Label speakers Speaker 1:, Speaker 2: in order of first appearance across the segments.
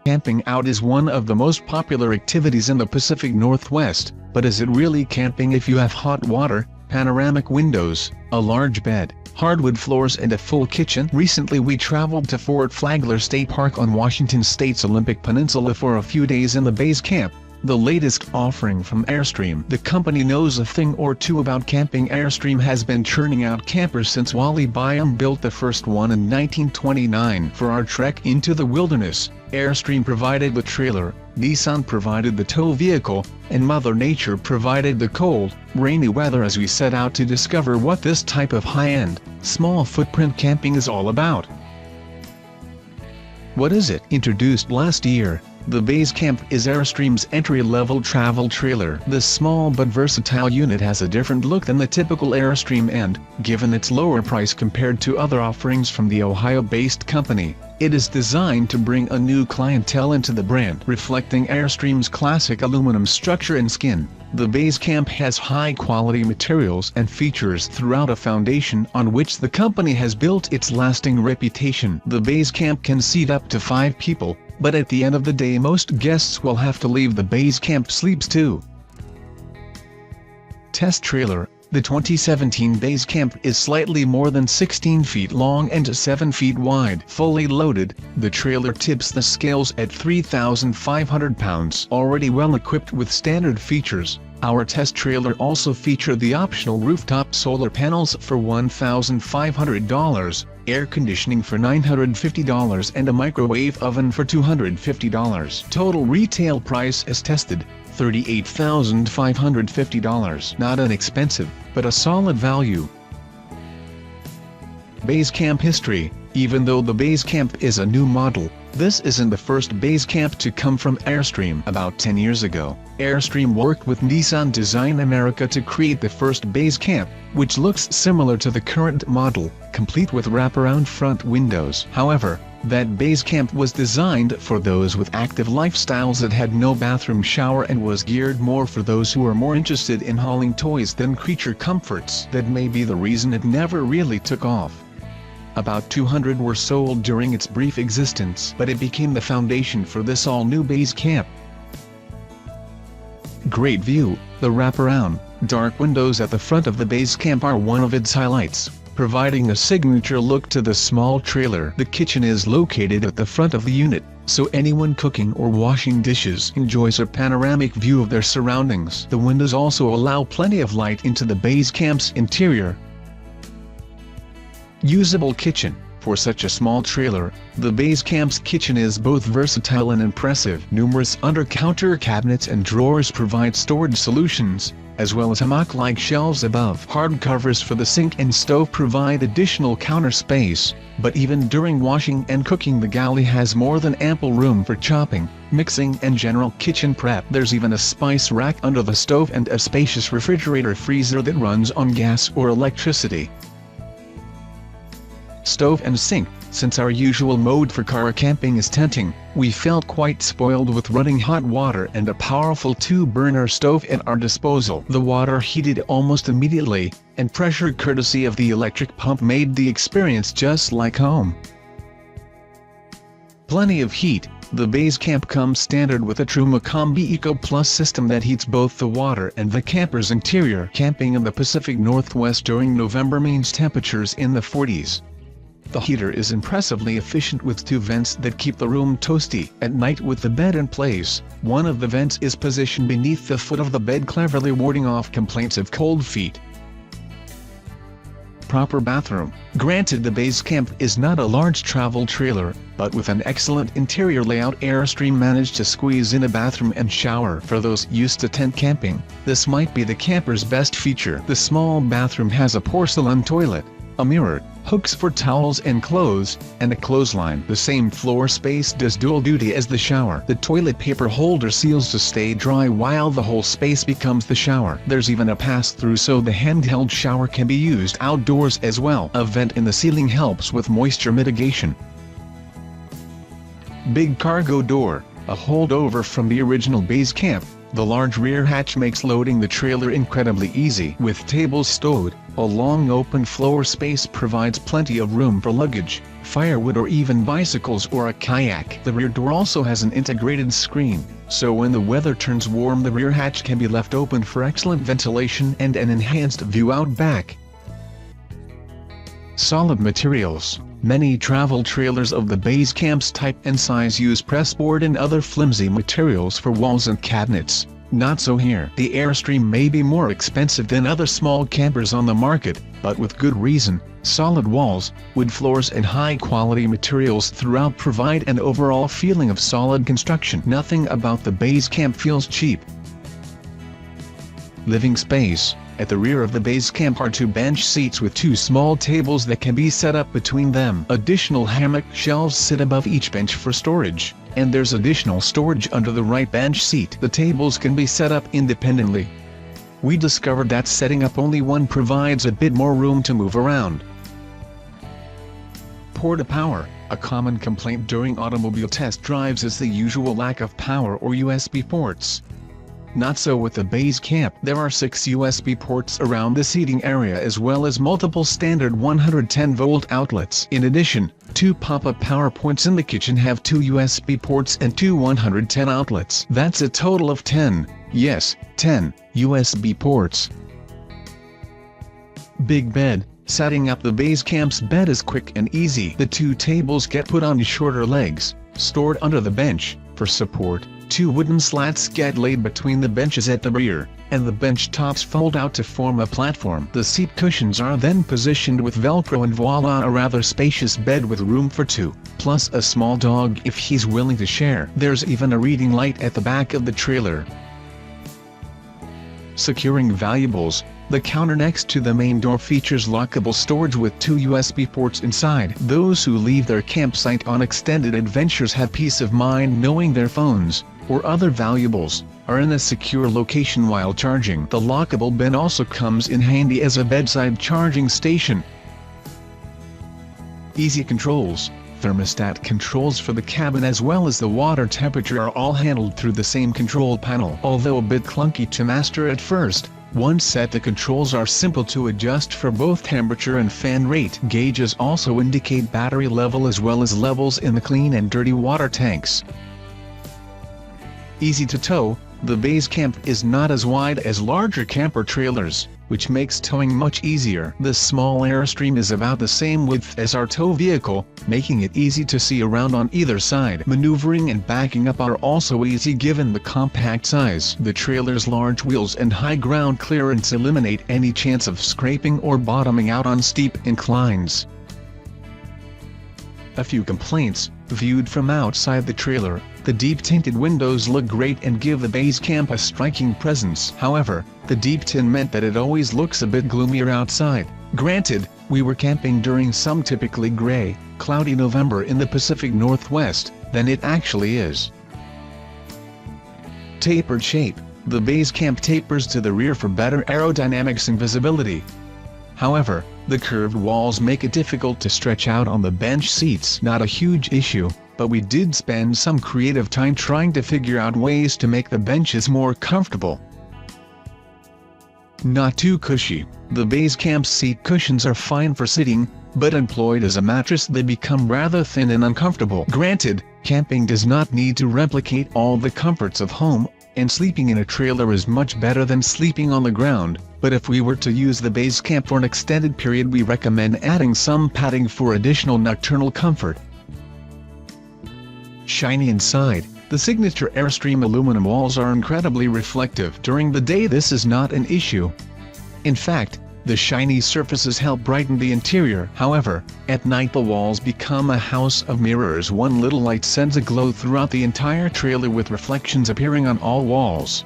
Speaker 1: Camping out is one of the most popular activities in the Pacific Northwest, but is it really camping if you have hot water, panoramic windows, a large bed, hardwood floors and a full kitchen? Recently we traveled to Fort Flagler State Park on Washington State's Olympic Peninsula for a few days in the base camp, the latest offering from Airstream. The company knows a thing or two about camping. Airstream has been churning out campers since Wally Byam built the first one in 1929. For our trek into the wilderness, Airstream provided the trailer, Nissan provided the tow vehicle, and Mother Nature provided the cold, rainy weather as we set out to discover what this type of high-end, small-footprint camping is all about. What is it? Introduced last year, the Basecamp is Airstream's entry-level travel trailer. This small but versatile unit has a different look than the typical Airstream and, given its lower price compared to other offerings from the Ohio-based company, it is designed to bring a new clientele into the brand. Reflecting Airstream's classic aluminum structure and skin, the Basecamp has high-quality materials and features throughout, a foundation on which the company has built its lasting reputation. The Basecamp can seat up to 5 people, but at the end of the day most guests will have to leave the Basecamp sleeps too. Test trailer. The 2017 Basecamp is slightly more than 16 feet long and 7 feet wide. Fully loaded, the trailer tips the scales at 3,500 pounds. Already well equipped with standard features, our test trailer also featured the optional rooftop solar panels for $1,500, air conditioning for $950 and a microwave oven for $250. Total retail price as tested, $38,550. Not inexpensive, but a solid value. Basecamp history. Even though the Basecamp is a new model, this isn't the first Basecamp to come from Airstream. About 10 years ago, Airstream worked with Nissan Design America to create the first Basecamp, which looks similar to the current model, complete with wraparound front windows. However, that Basecamp was designed for those with active lifestyles that had no bathroom shower and was geared more for those who are more interested in hauling toys than creature comforts. That may be the reason it never really took off. About 200 were sold during its brief existence, but it became the foundation for this all-new Basecamp. Great view. The wraparound, dark windows at the front of the Basecamp are one of its highlights, providing a signature look to the small trailer. The kitchen is located at the front of the unit, so anyone cooking or washing dishes enjoys a panoramic view of their surroundings. The windows also allow plenty of light into the Basecamp's interior. Usable kitchen. For such a small trailer, the Basecamp's kitchen is both versatile and impressive. Numerous under-counter cabinets and drawers provide storage solutions, as well as hammock-like shelves above. Hard covers for the sink and stove provide additional counter space, but even during washing and cooking the galley has more than ample room for chopping, mixing and general kitchen prep. There's even a spice rack under the stove and a spacious refrigerator freezer that runs on gas or electricity. Stove and sink. Since our usual mode for car camping is tenting, we felt quite spoiled with running hot water and a powerful 2-burner stove at our disposal. The water heated almost immediately, and pressure courtesy of the electric pump made the experience just like home. Plenty of heat. The Basecamp comes standard with a Truma Combi Eco Plus system that heats both the water and the camper's interior. Camping in the Pacific Northwest during November means temperatures in the 40s. The heater is impressively efficient with 2 vents that keep the room toasty. At night with the bed in place, one of the vents is positioned beneath the foot of the bed, cleverly warding off complaints of cold feet. Proper bathroom. Granted, the Basecamp is not a large travel trailer, but with an excellent interior layout, Airstream managed to squeeze in a bathroom and shower. For those used to tent camping, this might be the camper's best feature. The small bathroom has a porcelain toilet, a mirror, hooks for towels and clothes, and a clothesline. The same floor space does dual duty as the shower. The toilet paper holder seals to stay dry while the whole space becomes the shower. There's even a pass-through so the handheld shower can be used outdoors as well. A vent in the ceiling helps with moisture mitigation. Big cargo door, a holdover from the original Basecamp. The large rear hatch makes loading the trailer incredibly easy. With tables stowed, a long open floor space provides plenty of room for luggage, firewood or even bicycles or a kayak. The rear door also has an integrated screen, so when the weather turns warm the rear hatch can be left open for excellent ventilation and an enhanced view out back. Solid materials. Many travel trailers of the Basecamp's type and size use pressboard and other flimsy materials for walls and cabinets. Not so here. The Airstream may be more expensive than other small campers on the market, but with good reason. Solid walls, wood floors and high-quality materials throughout provide an overall feeling of solid construction. Nothing about the Basecamp feels cheap. Living space. At the rear of the Basecamp are 2 bench seats with 2 small tables that can be set up between them. Additional hammock shelves sit above each bench for storage, and there's additional storage under the right bench seat. The tables can be set up independently. We discovered that setting up only one provides a bit more room to move around. Poor power. A common complaint during automobile test drives is the usual lack of power or USB ports. Not so with the Basecamp. There are 6 USB ports around the seating area as well as multiple standard 110-volt outlets. In addition, 2 pop-up power points in the kitchen have 2 USB ports and 2 110 outlets. That's a total of 10, yes, 10, USB ports. Big bed. Setting up the Basecamp's bed is quick and easy. The 2 tables get put on shorter legs, stored under the bench, for support. 2 wooden slats get laid between the benches at the rear, and the bench tops fold out to form a platform. The seat cushions are then positioned with Velcro and voila, a rather spacious bed with room for 2, plus a small dog if he's willing to share. There's even a reading light at the back of the trailer. Securing valuables. The counter next to the main door features lockable storage with 2 USB ports inside. Those who leave their campsite on extended adventures have peace of mind knowing their phones, or other valuables, are in a secure location while charging. The lockable bin also comes in handy as a bedside charging station. Easy controls. Thermostat controls for the cabin as well as the water temperature are all handled through the same control panel. Although a bit clunky to master at first, once set the controls are simple to adjust for both temperature and fan rate. Gauges also indicate battery level as well as levels in the clean and dirty water tanks. Easy to tow. The Basecamp is not as wide as larger camper trailers, which makes towing much easier. The small Airstream is about the same width as our tow vehicle, making it easy to see around on either side. Maneuvering and backing up are also easy given the compact size. The trailer's large wheels and high ground clearance eliminate any chance of scraping or bottoming out on steep inclines. A few complaints. Viewed from outside the trailer, the deep tinted windows look great and give the Basecamp a striking presence. However, the deep tint meant that it always looks a bit gloomier outside. Granted, we were camping during some typically gray, cloudy November in the Pacific Northwest, than it actually is. Tapered shape. The Basecamp tapers to the rear for better aerodynamics and visibility. However, the curved walls make it difficult to stretch out on the bench seats. Not a huge issue, but we did spend some creative time trying to figure out ways to make the benches more comfortable. Not too cushy. The Basecamp's seat cushions are fine for sitting, but employed as a mattress they become rather thin and uncomfortable. Granted, camping does not need to replicate all the comforts of home, and sleeping in a trailer is much better than sleeping on the ground, but if we were to use the Basecamp for an extended period we recommend adding some padding for additional nocturnal comfort. Shiny inside. The signature Airstream aluminum walls are incredibly reflective. During the day this is not an issue. In fact, the shiny surfaces help brighten the interior. However, at night the walls become a house of mirrors. One little light sends a glow throughout the entire trailer with reflections appearing on all walls.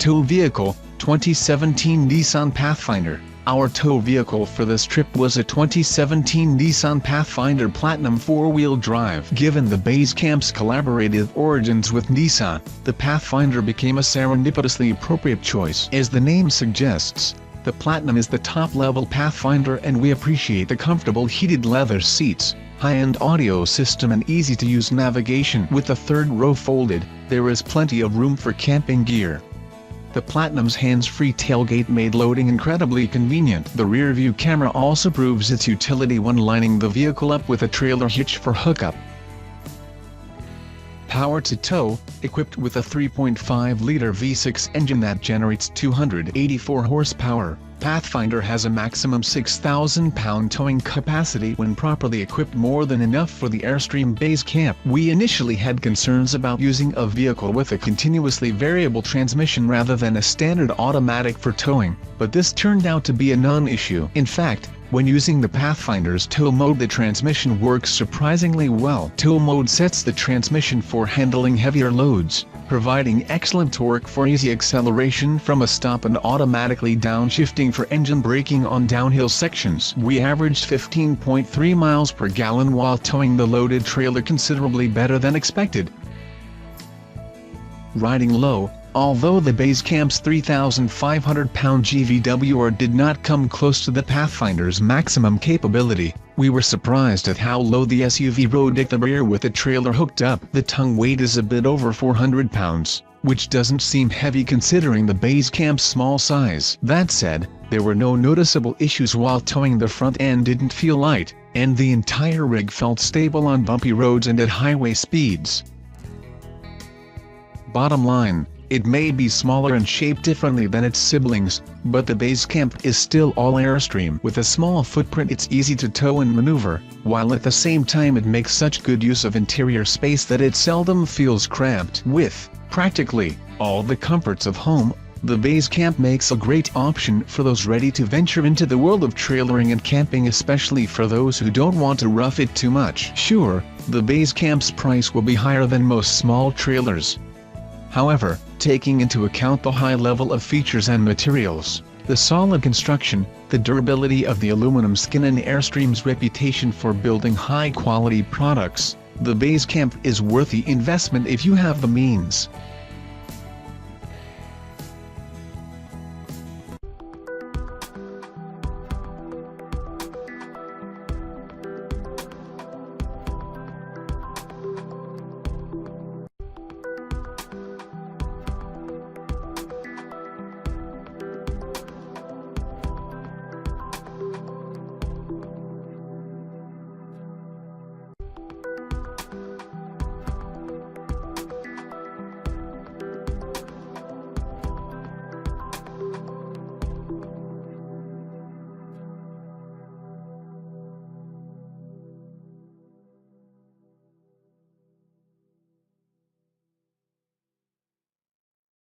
Speaker 1: Tow vehicle, 2017 Nissan Pathfinder. Our tow vehicle for this trip was a 2017 Nissan Pathfinder Platinum 4-wheel drive. Given the Basecamp's collaborative origins with Nissan, the Pathfinder became a serendipitously appropriate choice. As the name suggests, the Platinum is the top-level Pathfinder, and we appreciate the comfortable heated leather seats, high-end audio system and easy-to-use navigation. With the third row folded, there is plenty of room for camping gear. The Platinum's hands-free tailgate made loading incredibly convenient. The rear-view camera also proves its utility when lining the vehicle up with a trailer hitch for hookup. Power to tow, equipped with a 3.5-liter V6 engine that generates 284 horsepower. Pathfinder has a maximum 6,000-pound towing capacity when properly equipped, more than enough for the Airstream Basecamp. We initially had concerns about using a vehicle with a continuously variable transmission rather than a standard automatic for towing, but this turned out to be a non-issue. In fact, when using the Pathfinder's tow mode, the transmission works surprisingly well. Tow mode sets the transmission for handling heavier loads, providing excellent torque for easy acceleration from a stop and automatically downshifting for engine braking on downhill sections. We averaged 15.3 miles per gallon while towing the loaded trailer, considerably better than expected. Riding low, although the Basecamp's 3,500-pound GVWR did not come close to the Pathfinder's maximum capability, we were surprised at how low the SUV rode at the rear with the trailer hooked up. The tongue weight is a bit over 400 pounds, which doesn't seem heavy considering the Basecamp's small size. That said, there were no noticeable issues while towing. The front end didn't feel light, and the entire rig felt stable on bumpy roads and at highway speeds. Bottom line, it may be smaller and shaped differently than its siblings, but the Basecamp is still all Airstream. With a small footprint, it's easy to tow and maneuver, while at the same time it makes such good use of interior space that it seldom feels cramped. With practically all the comforts of home, the Basecamp makes a great option for those ready to venture into the world of trailering and camping, especially for those who don't want to rough it too much. Sure, the Basecamp's price will be higher than most small trailers. However, taking into account the high level of features and materials, the solid construction, the durability of the aluminum skin and Airstream's reputation for building high-quality products, the Basecamp is worth the investment if you have the means.